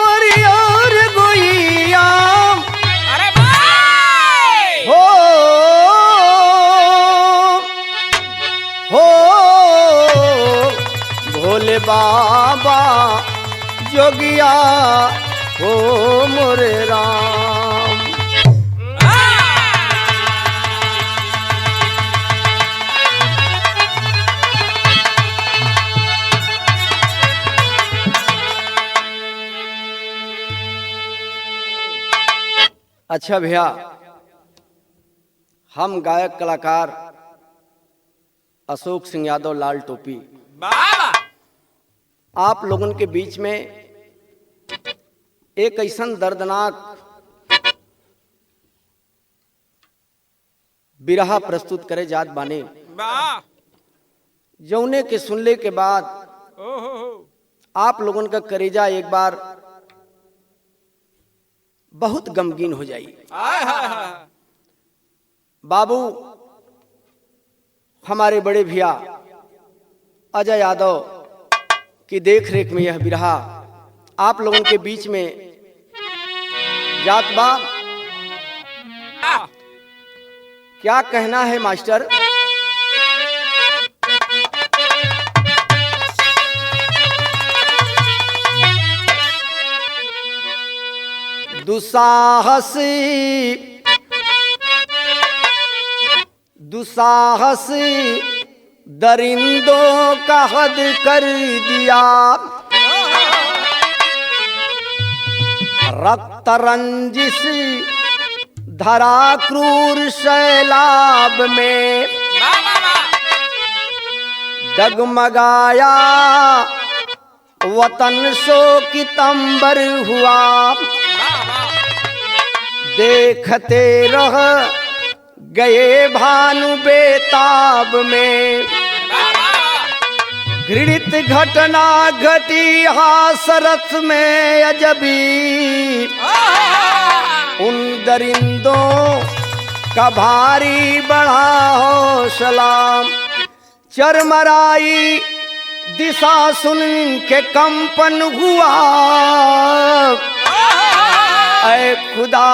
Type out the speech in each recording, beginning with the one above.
सांवरिया रे गोइया अरे भाई हो भोले बाबा जोगिया हो मोरे राम। अच्छा भैया, हम गायक कलाकार अशोक सिंह यादव लाल टोपी बाबा आप लोगों के बीच में एक ऐसा दर्दनाक बिरहा प्रस्तुत करे जात बाने वाह जौने के सुनले के बाद ओहो आप लोगों का करेजा एक बार बहुत गमगीन हो जाई। हाय हाय हाय बाबू हमारे बड़े भैया अजय यादव की देख रेख में यह बिरहा आप लोगों के बीच में जात बा। क्या कहना है मास्टर? दुसाहस दरिंदों का हद कर दिया, रक्त रंजिश धरा क्रूर सैलाब में, डगमगाया वतन शोकितंबर हुआ, देखते रह गए भानु बेताब में, घृणित घटना घटी हासरथ में अजबी, उन दरिंदों का भारी बढ़ा हौसला, चरमराई दिशा सुन के कंपन हुआ, ऐ खुदा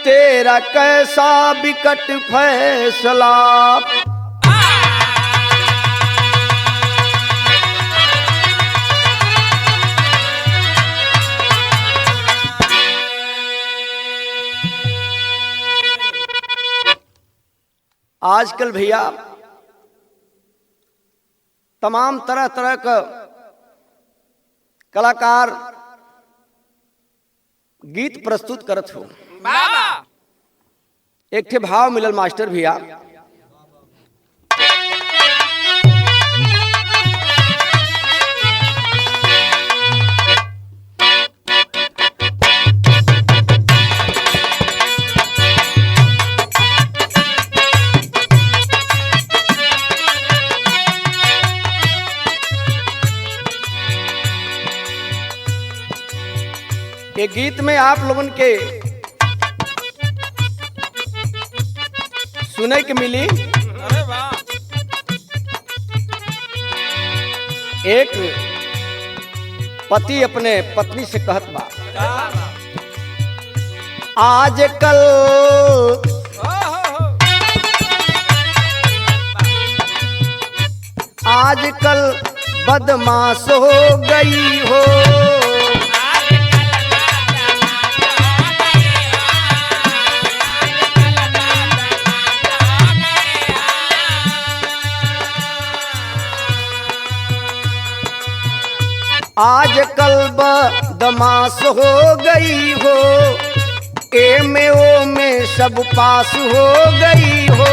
तेरा कैसा विकट फैसला। आजकल भैया तमाम तरह तरह का कलाकार गीत प्रस्तुत करत हो। एक ठे भाव मिलल मास्टर भैया, ये गीत में आप लोगन के सुने के मिली। अरे वाह एक पति अपने पत्नी से कहत बा, आजकल आजकल बदमाश हो गई हो, आजकल बदमाश हो गई हो, ए में ओ में सब पास हो गई हो,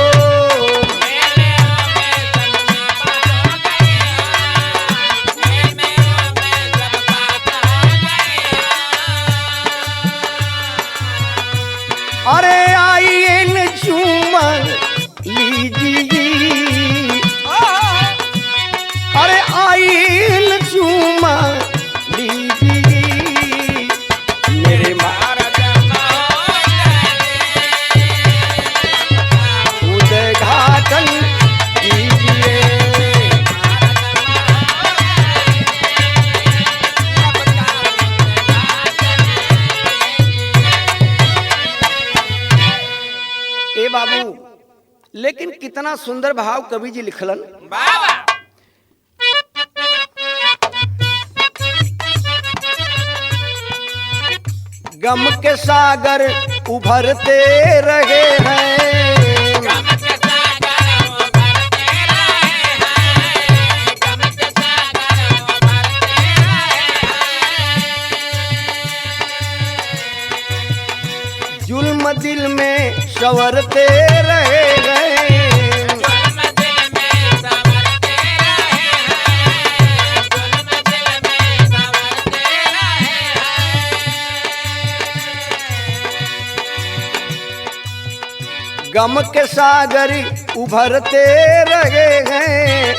अरे आइए न झूमर लीजिए, अरे आइए न झूमर लीजिए, मेरे लेकिन कितना सुंदर भाव कवि जी लिखलन। बाबा गम के सागर उभरते रहे हैं, गम के सागर उभरते रहे हैं, गम के सागर उभरते रहे हैं। जुल्म दिल में संवरते रहे हैं, जुल्म दिल में संवरते रहे हैं, जुल्म दिल में संवरते रहे हैं। गम के सागर उभरते रहे हैं,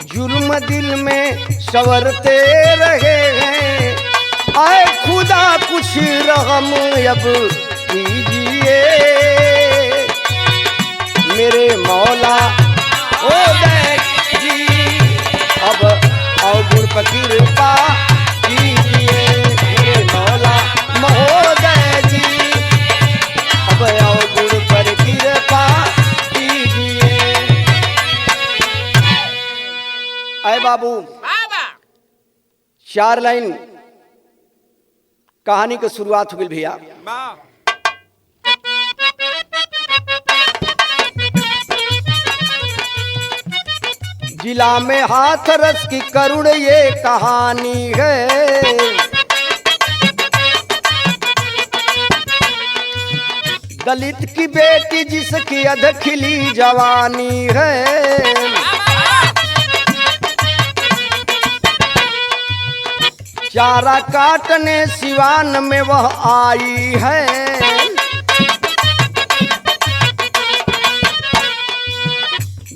जुल्म दिल में संवरते रहे हैं। आए खुदा कुछ रहम अब कीजिए, मेरे मौला ओ जी, अब अवगुण पर कृपा कीजिए, मेरे मौला महोदय जी, अब अवगुण पर कृपा कीजिए। आए बाबू, बाबा 4 लाइन कहानी की शुरुआत हो गई भैया। वाह जिला में हाथरस की करुण ये कहानी है, दलित की बेटी जिसकी अधखिली जवानी है। चारा काटने सिवान में वह आई है,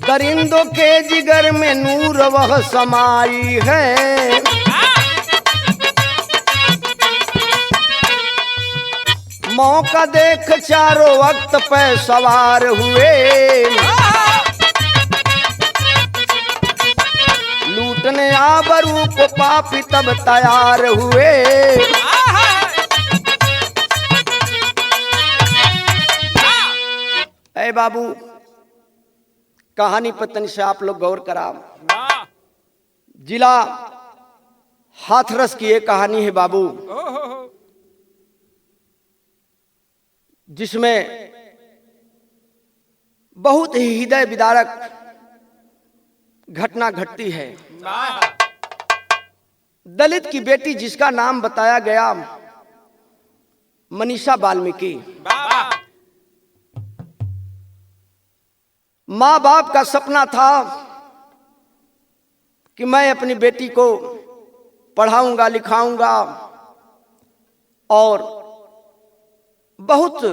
दरिंदों के जिगर में नूर वह समाई है। मौका देख चारों वक्त पे सवार हुए, लूटने आबरू को पापी तब तैयार हुए। ऐ बाबू, कहानी पतन से आप लोग गौर करा। वाह जिला हाथरस की एक कहानी है बाबू, ओहो जिसमें बहुत ही हृदय विदारक घटना घटती है। वाह दलित की बेटी जिसका नाम बताया गया मनीषा वाल्मीकि, वाह माँ बाप का सपना था कि मैं अपनी बेटी को पढ़ाऊंगा लिखाऊंगा और बहुत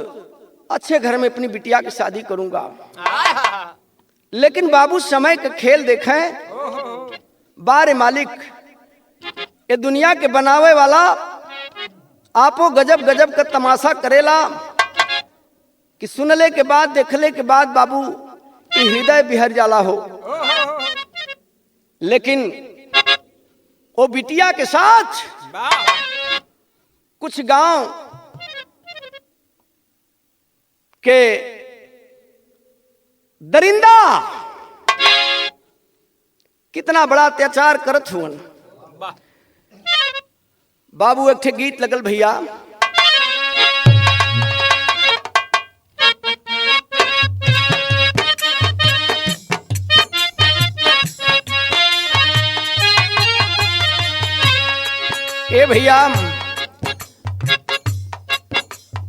अच्छे घर में अपनी बिटिया की शादी करूंगा। लेकिन बाबू समय का खेल देखें, बारे मालिक, ये दुनिया के बनावे वाला आपो गजब गजब का तमाशा करेला कि सुनले के बाद देखले के बाद बाबू कि हृदय बिहर जाला हो। लेकिन वो बिटिया के साथ कुछ गांव के दरिंदा कितना बड़ा अत्याचार करत हुआ। बाबू एक ठे गीत लगल भैया, ए भैया,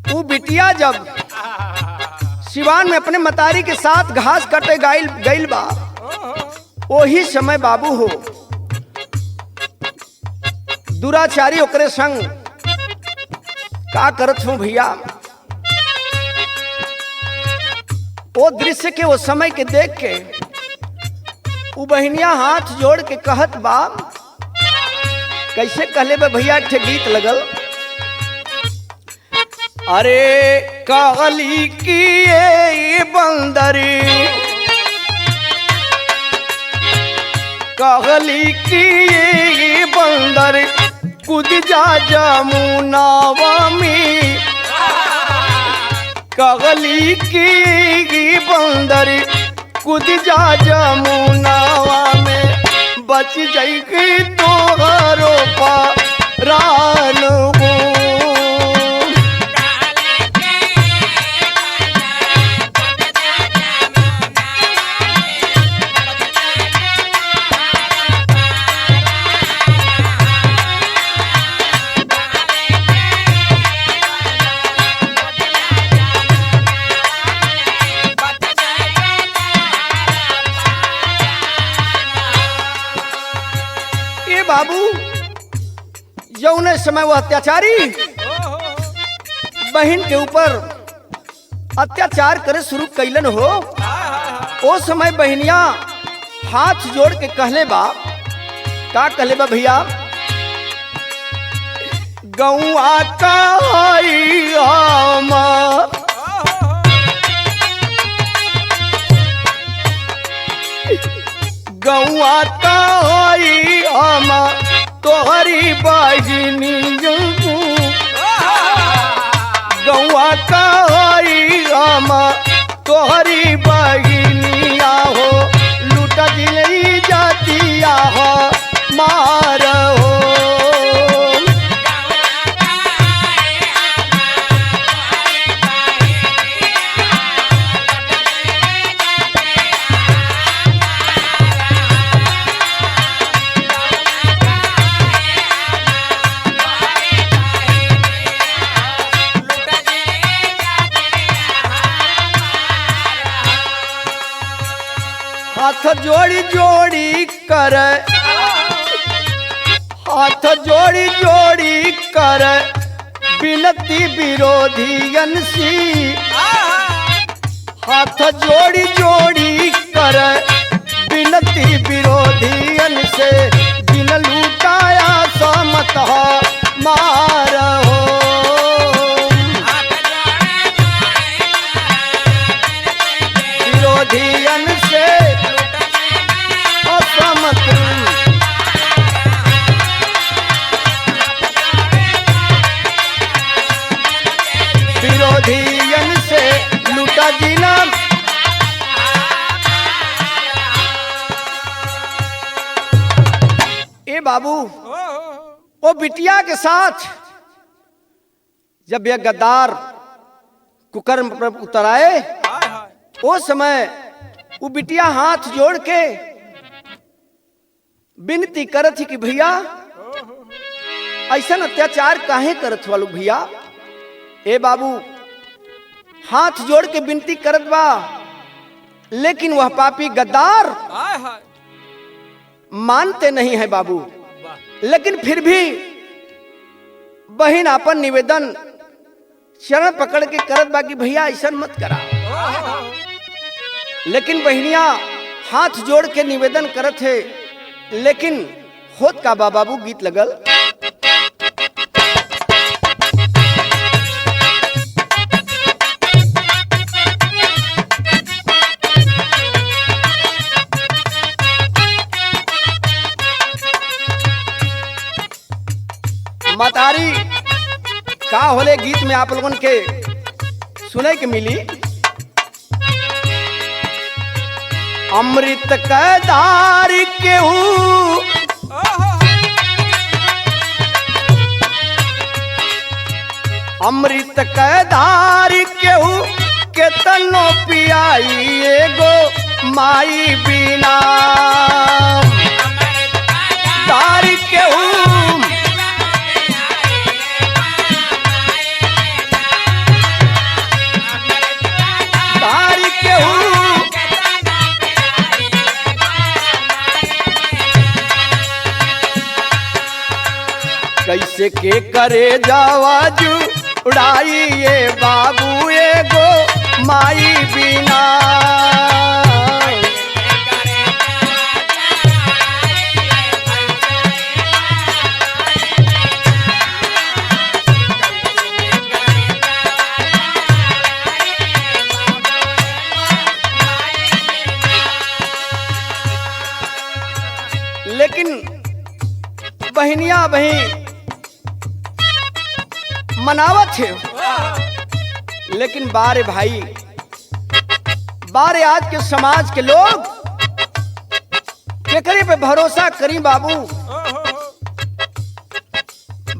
वो बिटिया जब सिवान में अपने मतारी के साथ घास कटे गइल बा, वही समय बाबू हो दुराचारी ओकरे संग का करत हूँ भैया। वो दृश्य के वो समय के देख के वो बहनिया हाथ जोड़ के कहत बा, कैसे कहले बे भैया, एक गीत लगल, अरे काली की ये बंदरी, काली की ये बंदर कूद जा जमुनावा में, कगली की बंदरी कूद जा जमुनावा में बच जाएगी तोहरो परान हो। बाबू यौने समय वह अत्याचारी बहन के ऊपर अत्याचार करे शुरू कैलन हो। ओ समय बहनिया हाथ जोड़ के कहले बा, का कहले बा भैया, गौआ का गौआ का तोहरी बहिनी गौआ का तोहरी बहिनिया हो लूटा दिल जातिया हो मार हो। हाथ जोड़ी जोड़ी कर, हाथ जोड़ी जोड़ी कर बिनती विरोधियन सी, हाथ जोड़ी जोड़ी कर बिनती विरोधियन से जिन लूटाया समत मार हो। विरोधियन से विरोधियन से लूटा जिला। ए बाबू वो बिटिया के साथ जब यह गद्दार कुकर्म पर उतर आए, वो समय वो बिटिया हाथ जोड़ के विनती करत थी कि भैया ऐसा अत्याचार काहे करत वालू भैया। ए बाबू हाथ जोड़ के विनती करत बा, लेकिन वह पापी गद्दार मानते नहीं है बाबू। लेकिन फिर भी बहन अपन निवेदन चरण पकड़ के करत बा कि भैया ऐसा मत करा। लेकिन बहनिया हाथ जोड़ के निवेदन करत है, लेकिन होत का बा बाबू, गीत लगल। मतारी का होले गीत में आप लोगन के सुने के मिली। अमृत कदार केहू अमृत कदार केहू केतनो पियाई एगो माई बिना दार केहू दार केहू कैसे के करे जावाजू उड़ाई ये बाबू एगो माई बिना लेकिन बहनिया बहन मनावत है, लेकिन बारे भाई, बारे आज के समाज के लोग केकरे पे भरोसा करी बाबू।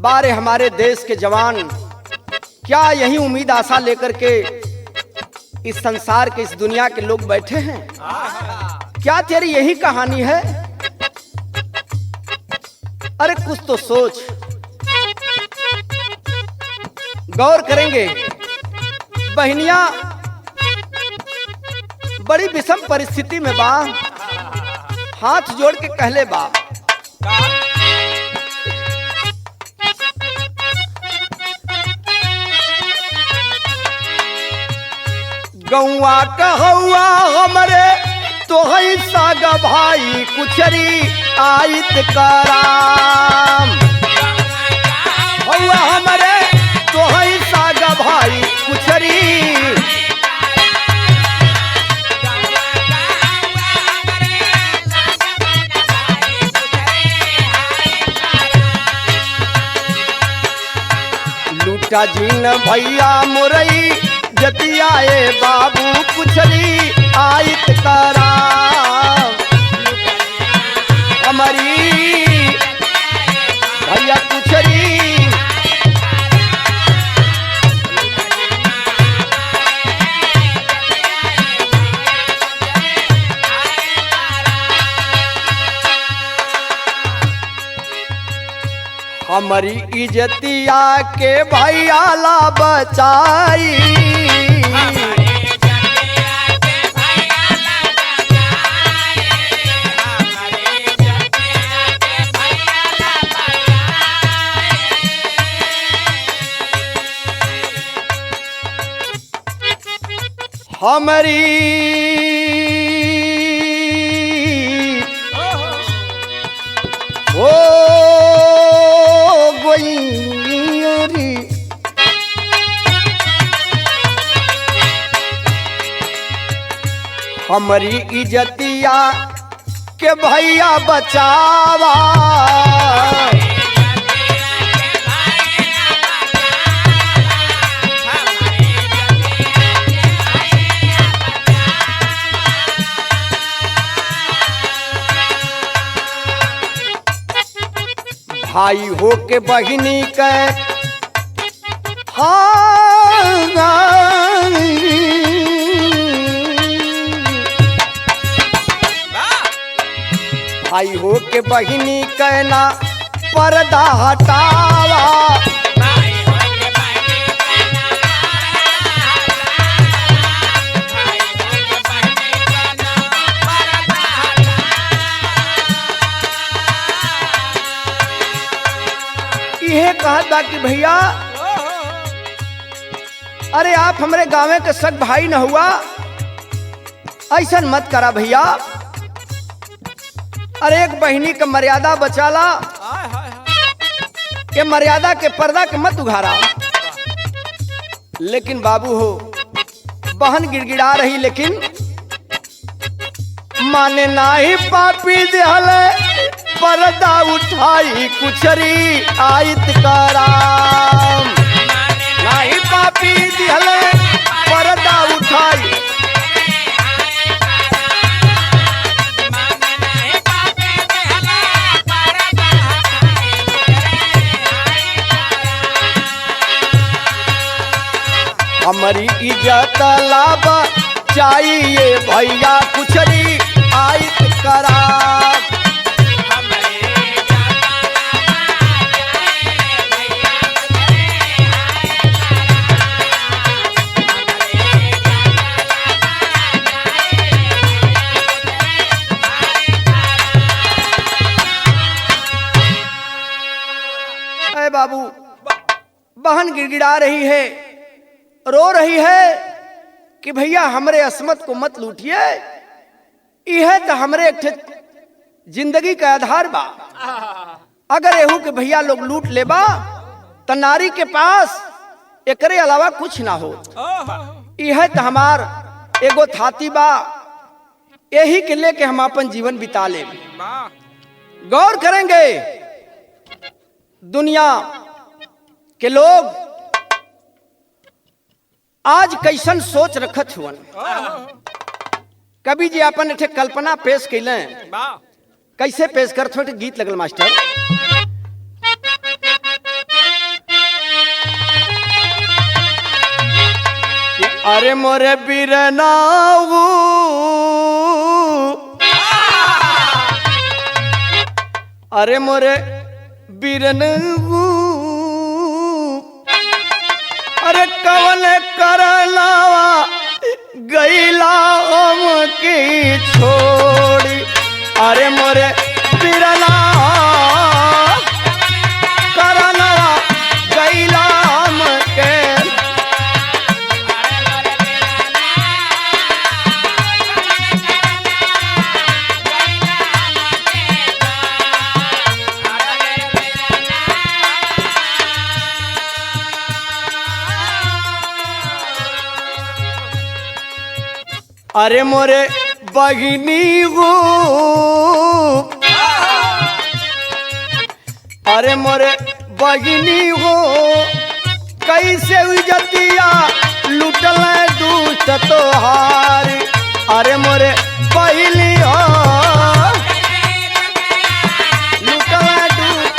बारे हमारे देश के जवान क्या यही उम्मीद आशा लेकर के इस संसार के, इस दुनिया के लोग बैठे हैं? क्या तेरी यही कहानी है? अरे कुछ तो सोच, गौर करेंगे। बहनियां बड़ी विषम परिस्थिति में बा, हाथ जोड़ के कहले बा, गौआ कहौआ हमरे तो है सागा भाई कुचरी आयत कराम। हौआ हमरे तो है सागा भाई कुचरी, लूटा जीन भैया मुरई जतियाए बाबू कुचरी आयत कराम। हमारी भैया कुचरी, हमारी इज्जतिया के भैया ला बचाई। हमारी ओ गोइरी, हमारी इज्जतिया के भैया बचावा। भाई हो के बहिनी के भाई हो के बहिनी कहना पर्दा हटावा। यह कहा था कि भैया अरे आप हमारे गांव के सग भाई न हुआ, ऐसा मत करा भैया। अरे एक बहिनी का मर्यादा बचाला, के मर्यादा के पर्दा के मत उघारा। लेकिन बाबू हो, बहन गिड़गिड़ा रही लेकिन माने नाही पापी देहल पर्दा उठाई कुचरी आयत कराम। नाही पापी देहल पर्दा उठाई, हमारी इज्जत लाभ चाहिए भैया कुचरी आयत कराम। बाबू बहन गिड़गिड़ा रही है, रो रही है कि भैया हमरे असमत को मत लूटिए, यह तो हमरे एक जिंदगी का आधार बा। अगर एहू के भैया लोग लूट लेबा तो नारी के पास एकरे अलावा कुछ ना हो। यह तो हमार एगो थाती बा, यही के लेके हम अपन जीवन बिता ले। गौर करेंगे दुनिया के लोग आज कैसन सोच रखत हुवन। कवि जी अपन एक कल्पना पेश कैले, कैसे पेश करत हो गीत लगल मास्टर। अरे मोरे बिरनाऊ, अरे मोरे बिरनऊ, अरे कवन करलावा गईला ओम की छोड़ी। अरे मोरे बिरना करलावा गईला ओम के। अरे मोरे बहिनी हो, अरे मोरे बहिनी हो, कैसे इज्जतिया लुटल दुष्ट तोहार। अरे मोरे बहिनी हो, लुटल दुष्ट।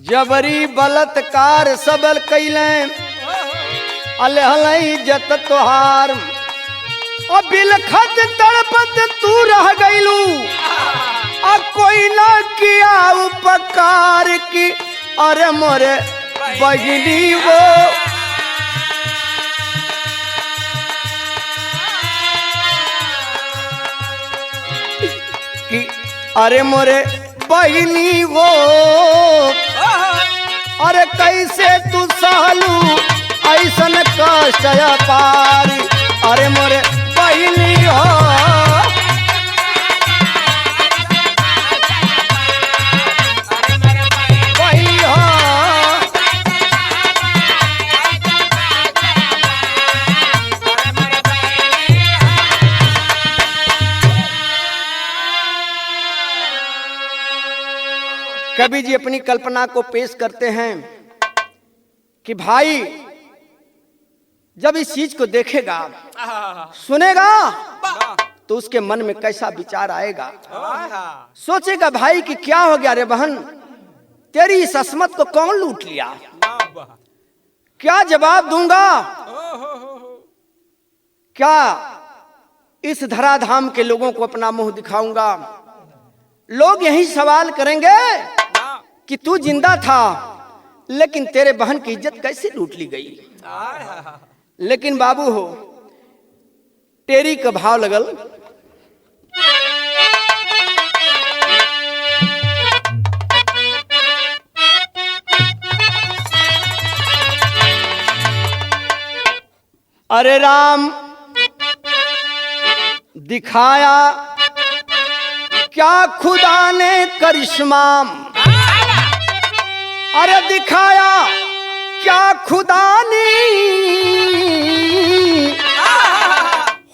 जबरी बलात्कार सबल कैले, अलहलई जत तोहार। और बिलखत तड़पत तू रह गईलू, और कोई ना किया उपकार की। अरे मोरे बहिनी वो, कि अरे मोरे बहिनी वो, अरे कैसे तू सहलू ऐसन कष्ट पार। अरे मोरे बहिनी हो, बहिनी हो, कवि जी अपनी कल्पना को पेश करते हैं कि भाई जब इस चीज को देखेगा, सुनेगा, तो उसके मन में कैसा विचार आएगा। सोचेगा भाई कि क्या हो गया रे बहन, तेरी इस असमत को कौन लूट लिया। क्या जवाब दूंगा, क्या इस धराधाम के लोगों को अपना मुंह दिखाऊंगा। लोग यही सवाल करेंगे कि तू जिंदा था, लेकिन तेरे बहन की इज्जत कैसे लूट ली गई। लेकिन बाबू हो, टेरी का भाव लगल। अरे राम दिखाया क्या खुदा ने करिश्मा। अरे दिखाया क्या खुदा ने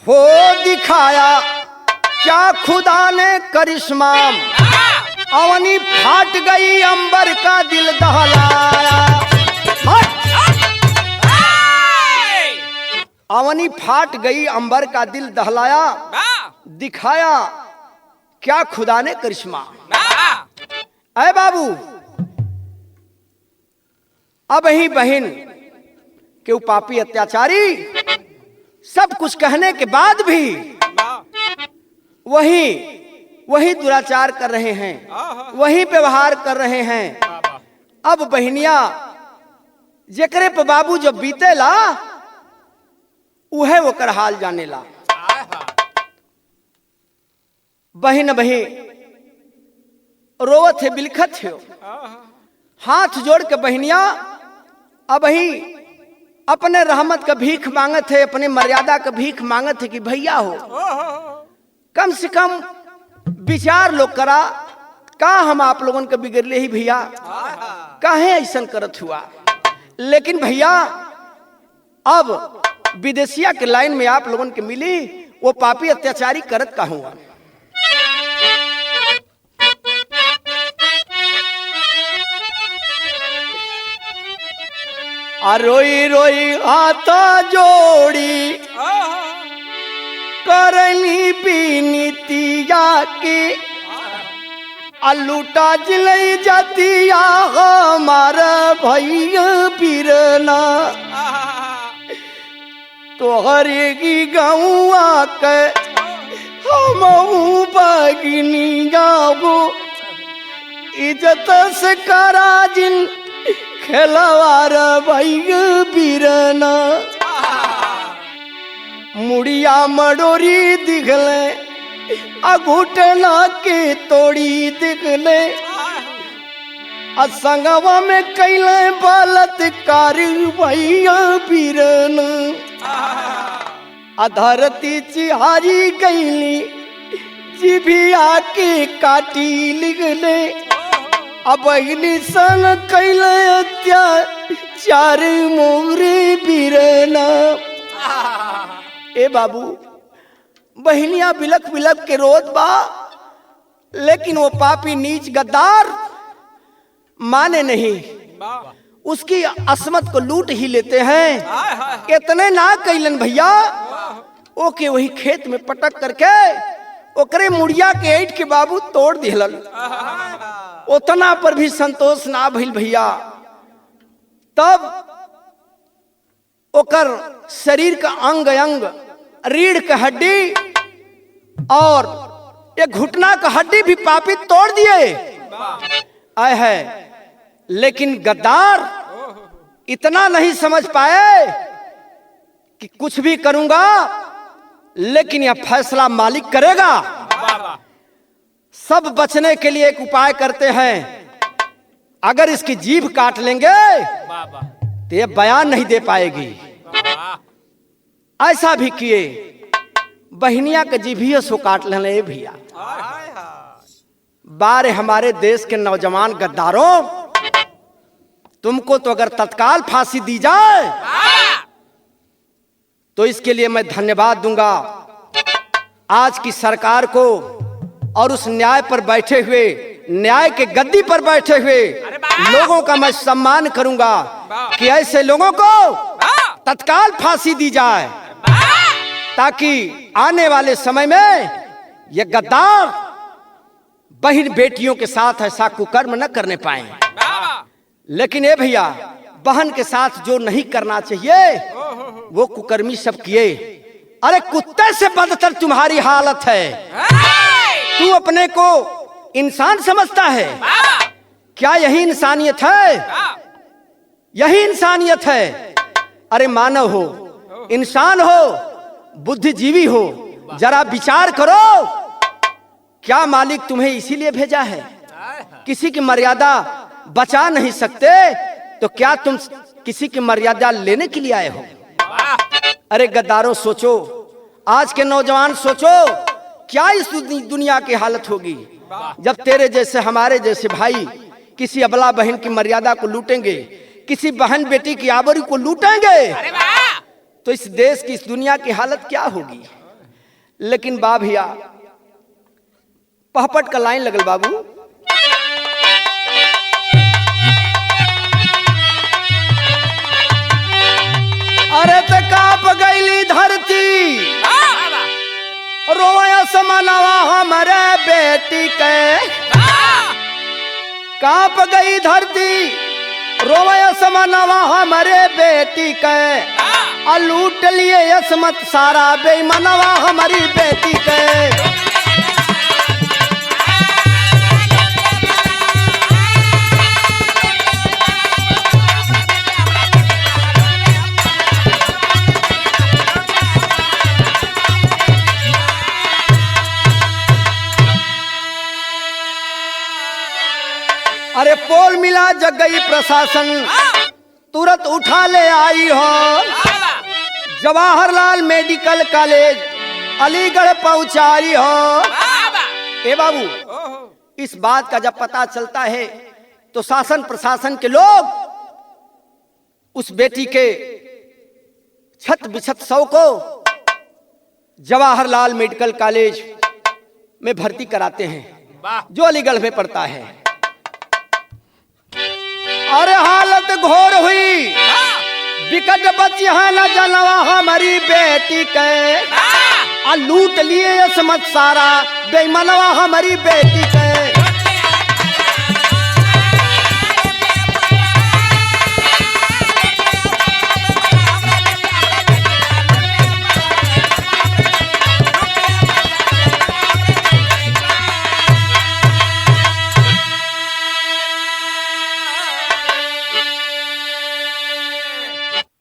हो, दिखाया क्या खुदा ने करिश्मा। अवनी फाट गई अंबर का दिल दहलाया। अवनी फाट गई अंबर का दिल दहलाया, दिखाया क्या खुदा ने करिश्मा। अरे बाबू, अब ही बहन के पापी अत्याचारी सब कुछ कहने के बाद भी वही दुराचार कर रहे हैं, वही व्यवहार कर रहे हैं। अब बहनिया जेकरे पे बाबू जब बीतेला, उहे वो कर हाल जाने ला। बहन बही रोवत है, बिलखत है, हाथ जोड़ के बहनिया अब ही अपने रहमत का भीख मांगत है, अपने मर्यादा का भीख मांगत है कि भैया हो, कम से कम विचार लोग करा, का हम आप लोगों के बिगड़ले ही भैया, काहे ऐसा करत हुआ। लेकिन भैया अब विदेशिया के लाइन में आप लोगों के मिली, वो पापी अत्याचारी करत का हुआ। रोई रोई हाथा जोड़ी करनी बीनीतिया के अलूटा जिलई जातिया हमारा भैया बिरना तोहरे की गौआ के हम बागिनी गाबो इज्जत से करा जिन खेलवार भैया बिरना मुड़िया मडोरी दिखले अघुटना के तोड़ी दिखले असंगवा में कैले बलात्कार भैया बिरना अधरती चिहारी गईली जिभिया के काटी लिखले अब सन कैले अत्याचार मोरे बिरना। ए बाबू बहनिया बिलक बिलक के रोत बा, लेकिन वो पापी नीच गद्दार माने नहीं, उसकी असमत को लूट ही लेते हैं। इतने ना कैलन भैया, ओके वही खेत में पटक करके ओकरे मुड़िया के ऐठ के बाबू तोड़ दिहलन। उतना पर भी संतोष ना भइल भैया, तब ओकर शरीर का अंग अंग रीढ़ का हड्डी और एक घुटना का हड्डी भी पापी तोड़ दिए आए है। लेकिन गद्दार इतना नहीं समझ पाए कि कुछ भी करूंगा लेकिन यह फैसला मालिक करेगा। सब बचने के लिए एक उपाय करते हैं, अगर इसकी जीभ काट लेंगे तो ये बयान नहीं दे पाएगी। ऐसा भी किए, बहनिया के जीभिया सो काट लेने भैया। बारे हमारे देश के नौजवान गद्दारों, तुमको तो अगर तत्काल फांसी दी जाए तो इसके लिए मैं धन्यवाद दूंगा आज की सरकार को और उस न्याय पर बैठे हुए, न्याय के गद्दी पर बैठे हुए लोगों का मैं सम्मान करूंगा कि ऐसे लोगों को तत्काल फांसी दी जाए, ताकि आने वाले समय में ये गद्दार बहन बेटियों के साथ ऐसा कुकर्म न करने पाए। लेकिन ये भैया, बहन के साथ जो नहीं करना चाहिए वो कुकर्मी सब किए। अरे कुत्ते से बदतर तुम्हारी हालत है। तू अपने को इंसान समझता है क्या? यही इंसानियत है, यही इंसानियत है। अरे मानव हो, इंसान हो, बुद्धिजीवी हो, जरा विचार करो, क्या मालिक तुम्हें इसीलिए भेजा है? किसी की मर्यादा बचा नहीं सकते तो क्या तुम किसी की मर्यादा लेने के लिए आए हो? अरे गद्दारों सोचो, आज के नौजवान सोचो, क्या इस दुनिया की हालत होगी जब तेरे जैसे हमारे जैसे भाई किसी अबला बहन की मर्यादा को लूटेंगे, किसी बहन बेटी की आबरू को लूटेंगे, तो इस देश की, इस दुनिया की हालत क्या होगी? लेकिन बा भैया, पहपट का लाइन लगल बाबू। अरे तो काप गईली धरती, रोया समानवा हमारे बेटी के। काप गई धरती, रोया समानवा हमारे बेटी के। लूट लिए असमत सारा बेईमानवा हमारी बेटी के। अरे पोल मिला जग गई प्रशासन, तुरंत उठा ले आई हो। जवाहरलाल मेडिकल कॉलेज अलीगढ़ पहुंचाई हो। ए बाबू, इस बात का जब पता चलता है तो शासन प्रशासन के लोग उस बेटी के छत बिछत 100 को जवाहरलाल मेडिकल कॉलेज में भर्ती कराते हैं, वाह जो अलीगढ़ में पड़ता है। अरे हालत घोर हुई, विकट बची है न जनवा हमारी बेटी के, आ लूट लिए असमत सारा बेईमानवा हमारी बेटी के।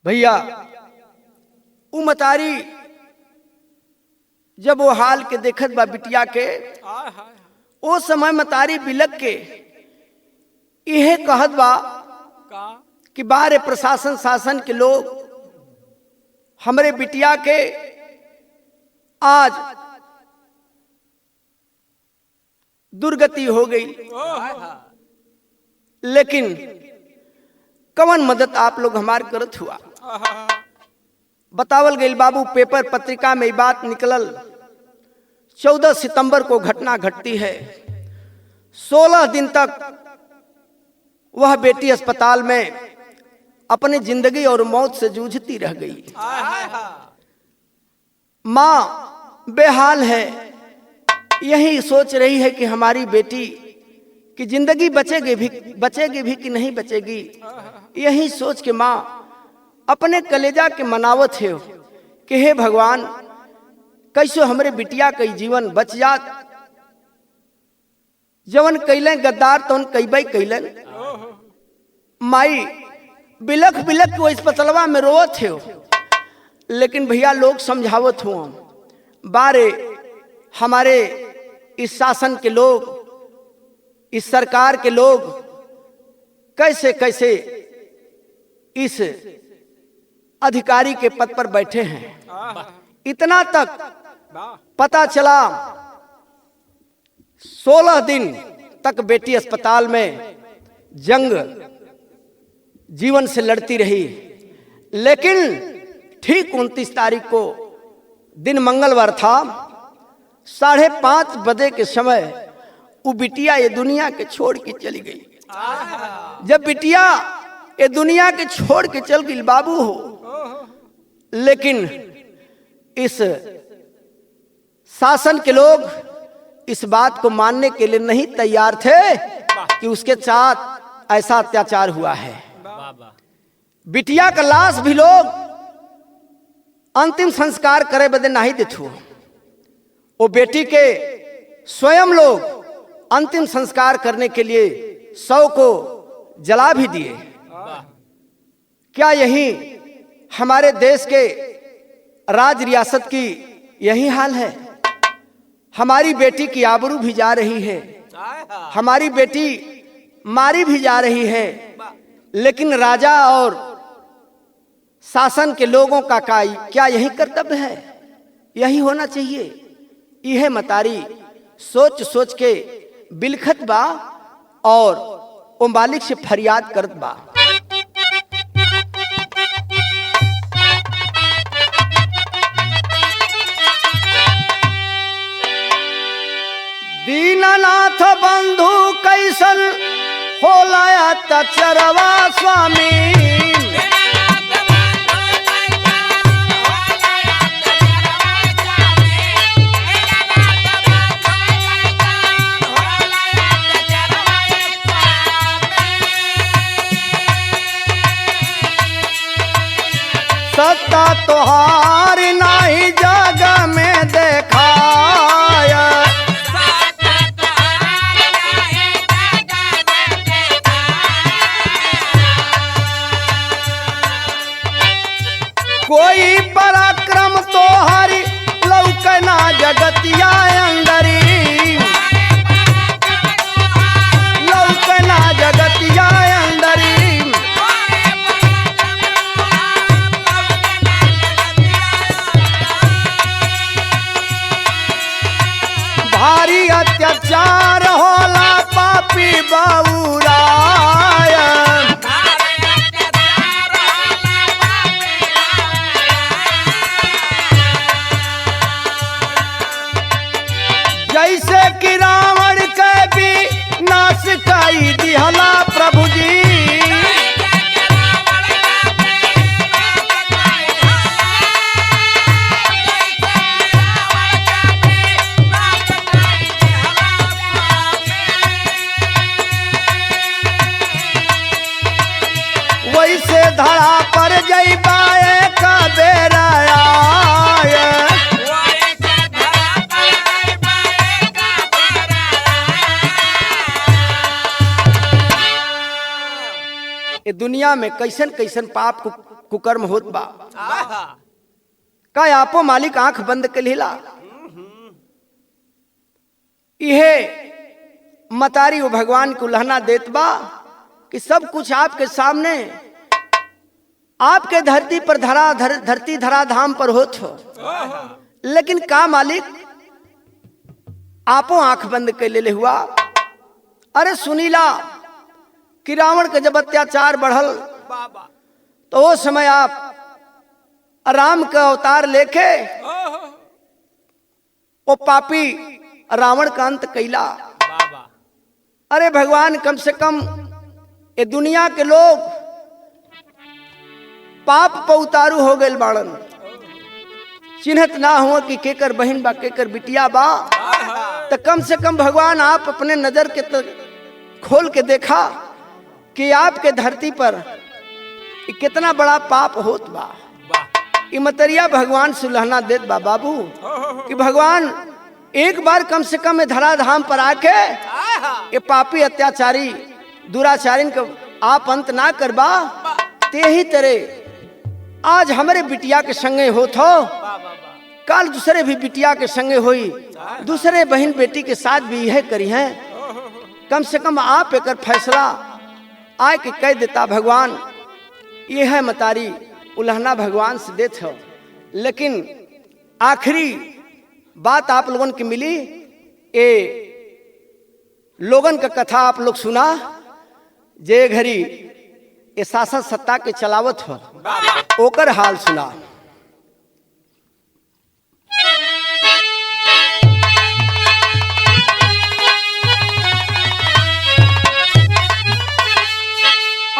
भैया उमतारी जब वो हाल के देखत बा बिटिया के, ओ समय मतारी बिलक के इहे कहत बा कि बारे प्रशासन शासन के लोग हमरे बिटिया के आज दुर्गति हो गई, लेकिन कवन मदद आप लोग हमार करत हुआ। बतावल गई बाबू, पेपर पत्रिका में बात निकलल। 14 सितंबर को घटना घटती है। 16 दिन तक वह बेटी अस्पताल में अपनी जिंदगी और मौत से जूझती रह गई। माँ बेहाल है, यही सोच रही है कि हमारी बेटी की जिंदगी बचेगी भी कि नहीं बचेगी। यही सोच के माँ अपने कलेजा के मनावत है कि हे भगवान, कैसो हमरे बिटिया का जीवन बच जात। जवन कैलन गद्दार तो कैबई कैलन। माई बिलख बिलख वो अस्पतालवा में रोवत है, लेकिन भैया लोग समझावत हुआ। बारे हमारे इस शासन के लोग, इस सरकार के लोग कैसे कैसे इस अधिकारी के पद पर बैठे हैं। इतना तक पता चला 16 दिन तक बेटी अस्पताल में जंग जीवन से लड़ती रही, लेकिन ठीक 29 तारीख को दिन मंगलवार था, 5:30 बजे के समय वो बिटिया ये दुनिया के छोड़ के चली गई। जब बिटिया ये दुनिया के छोड़ के चल गई बाबू हो, लेकिन इस शासन के लोग इस बात को मानने के लिए नहीं तैयार थे कि उसके साथ ऐसा अत्याचार हुआ है। बिटिया का लाश भी लोग अंतिम संस्कार करे बदे नहीं देथु। वो बेटी के स्वयं लोग अंतिम संस्कार करने के लिए 100 को जला भी दिए। क्या यही हमारे देश के राज रियासत की यही हाल है? हमारी बेटी की आबरू भी जा रही है, हमारी बेटी मारी भी जा रही है, लेकिन राजा और शासन के लोगों का क्या यही कर्तव्य है? यही होना चाहिए? यह मतारी सोच सोच के बिलखत बा और ओ मालिक से फरियाद करत बा। दीननाथ बंधु कैसन होला अत्याचारवा स्वामी, सत्ता तोहार नाही जग में देखाया, कोई पराक्रम तोहारी लौकना जगतिया अंदरी, लौकना जगतिया अंदरी। भारी अत्याचार होला पापी बाबूराय, धरा पर जइबाए का बेरा आए। ये दुनिया में कैसन कैसन पाप कुकर्म होत बा। का आपो मालिक आंख बंद कर लेला। इहे मतारी वो भगवान को लहना देत बा कि सब कुछ आपके सामने, आपके धरती पर धरती धरा धाम पर होत हो, लेकिन का मालिक आपो आंख बंद कर ले हुआ। अरे सुनीला कि रावण का जब अत्याचार बढ़ल तो वो समय आप राम का अवतार लेके वो पापी रावण का अंत कैला। अरे भगवान कम से कम ये दुनिया के लोग पाप पर उतारू हो गए बाड़न, चिन्हत ना हो कि केकर बहन बा केकर बिटिया बा। तो कम से कम भगवान आप अपने नजर के खोल के देखा कि आपके धरती पर कितना बड़ा पाप होत बा। इमतरिया भगवान सुलहना देत बा बाबू कि भगवान एक बार कम से कम धराधाम पर आके ये पापी अत्याचारी दुराचारिन को आप अंत ना करबा। ते ही तरह आज हमारे बिटिया के संगे होत हो, कल दूसरे भी बिटिया के संगे होई, दूसरे बहन बेटी के साथ भी यह करी है। कम से कम आप एक फैसला आए के कह देता भगवान। ये है मतारी उल्हना भगवान से देत हो। लेकिन आखिरी बात आप लोगों की मिली, ए लोगन का कथा आप लोग सुना जे घड़ी ये शासन सत्ता के चलावत हो ओकर हाल सुना।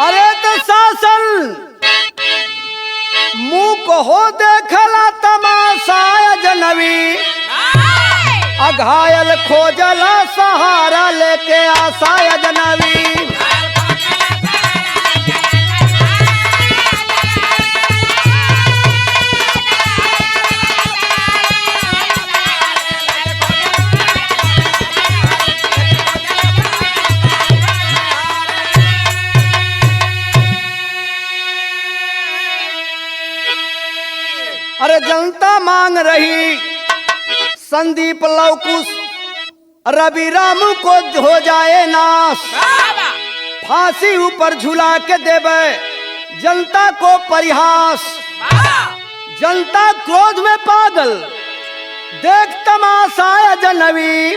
अरे तो शासन मुंह को हो देखला तमाशा जनवी, अघायल खोजला सहारा लेके आशा जनवी। अरे जनता मांग रही संदीप लवकुश रवि राम को हो जाए नाश, फांसी ऊपर झुला के देवे जनता को परिहास। जनता क्रोध में पागल देख तमाशा जनवी,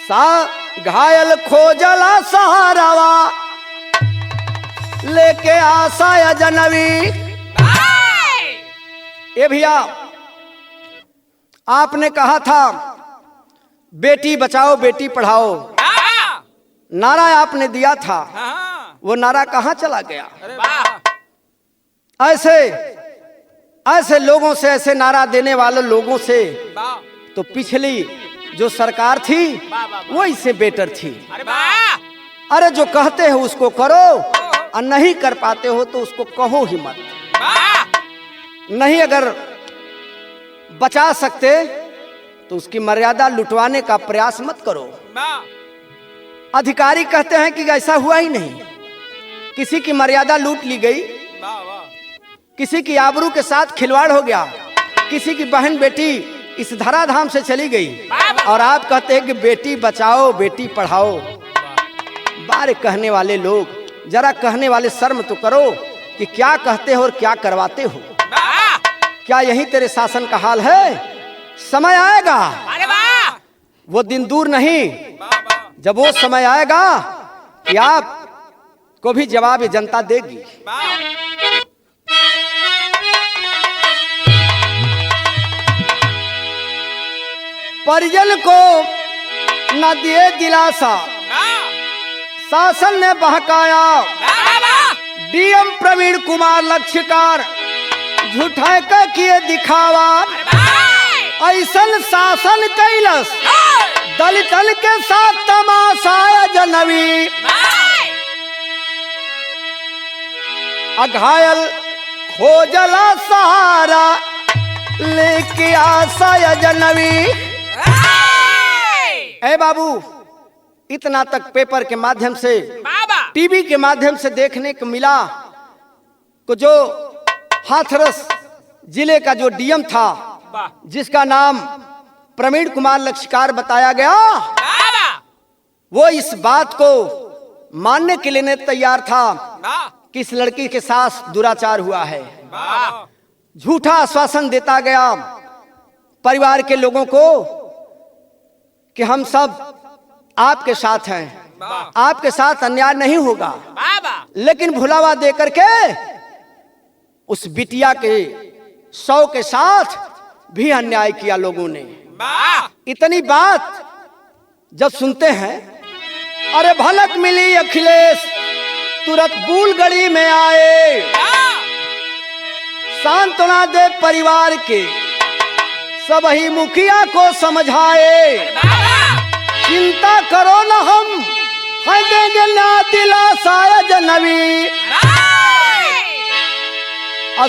सा घायल खोजला सहारावा लेके आशा जनवी। ये भैया आपने कहा था बेटी बचाओ बेटी पढ़ाओ, नारा आपने दिया था, वो नारा कहां चला गया? ऐसे ऐसे लोगों से, ऐसे नारा देने वाले लोगों से तो पिछली जो सरकार थी वो इससे बेटर थी। अरे जो कहते हो उसको करो और नहीं कर पाते हो तो उसको कहो ही मत। नहीं अगर बचा सकते तो उसकी मर्यादा लुटवाने का प्रयास मत करो। अधिकारी कहते हैं कि ऐसा हुआ ही नहीं, किसी की मर्यादा लूट ली गई, किसी की आबरू के साथ खिलवाड़ हो गया, किसी की बहन बेटी इस धराधाम से चली गई और आप कहते हैं कि बेटी बचाओ बेटी पढ़ाओ। बारे कहने वाले लोग, जरा कहने वाले शर्म तो करो कि क्या कहते हो और क्या करवाते हो। क्या यही तेरे शासन का हाल है? समय आएगा, वो दिन दूर नहीं जब वो समय आएगा कि आप को भी जवाब जनता देगी। परिजन को न दिए दिलासा, शासन ने बहकाया डीएम प्रवीण कुमार लक्ष्यकार, झूठा का किए दिखावा, ऐसन शासन कैलस दलितन के साथ तमाशा जनवी। अघायल खोजला सहारा लेके आशा अजनबी। ए बाबू, इतना तक पेपर के माध्यम से, टीवी के माध्यम से देखने को मिला को जो हाथरस जिले का जो डीएम था, जिसका नाम प्रवीण कुमार लक्षकार बताया गया, वो इस बात को मानने के लिए नहीं तैयार था कि इस लड़की के साथ दुराचार हुआ है। झूठा आश्वासन देता गया परिवार के लोगों को कि हम सब आपके साथ हैं, आपके साथ अन्याय नहीं होगा। लेकिन भुलावा दे करके उस बिटिया के 100 के साथ भी अन्याय किया लोगों ने। इतनी बात जब सुनते हैं, अरे भलक मिली अखिलेश तुरंत बूलगढ़ी में आए, सांत्वना दे परिवार के सब ही मुखिया को समझाए। चिंता करो न हम है देंगे ना दिलासा अजनबी।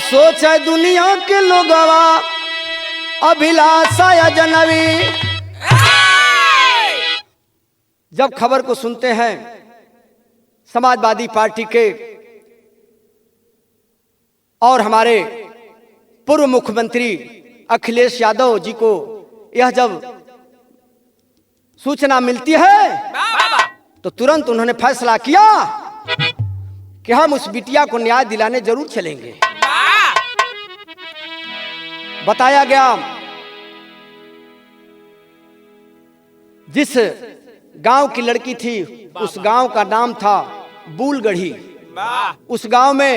सोच है दुनिया के लोगवा अभिलाषा अजनबी। जब खबर को सुनते हैं समाजवादी पार्टी के और हमारे पूर्व मुख्यमंत्री अखिलेश यादव जी को यह जब सूचना मिलती है तो तुरंत उन्होंने फैसला किया कि हम उस बिटिया को न्याय दिलाने जरूर चलेंगे। बताया गया जिस गांव की लड़की थी उस गांव का नाम था बूलगढ़ी। उस गांव में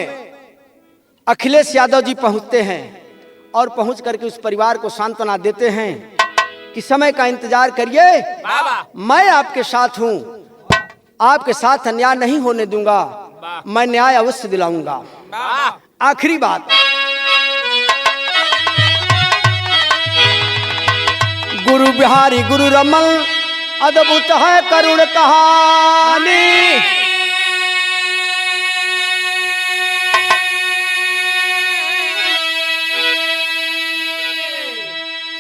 अखिलेश यादव जी पहुंचते हैं और पहुंच करके उस परिवार को सांत्वना देते हैं कि समय का इंतजार करिए, मैं आपके साथ हूं, आपके साथ अन्याय नहीं होने दूंगा, मैं न्याय अवश्य दिलाऊंगा। आखिरी बात, गुरु बिहारी गुरु रमन अद्भुत है करुण कहानी।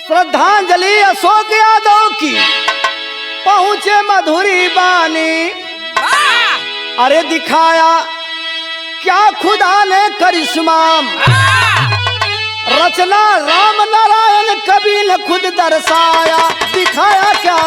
श्रद्धांजलि अशोक यादव की पहुंचे मधुरी बानी। अरे दिखाया क्या खुदा ने करिश्मा, रचना राम नारायण कबीर खुद दर्शाया। दिखाया क्या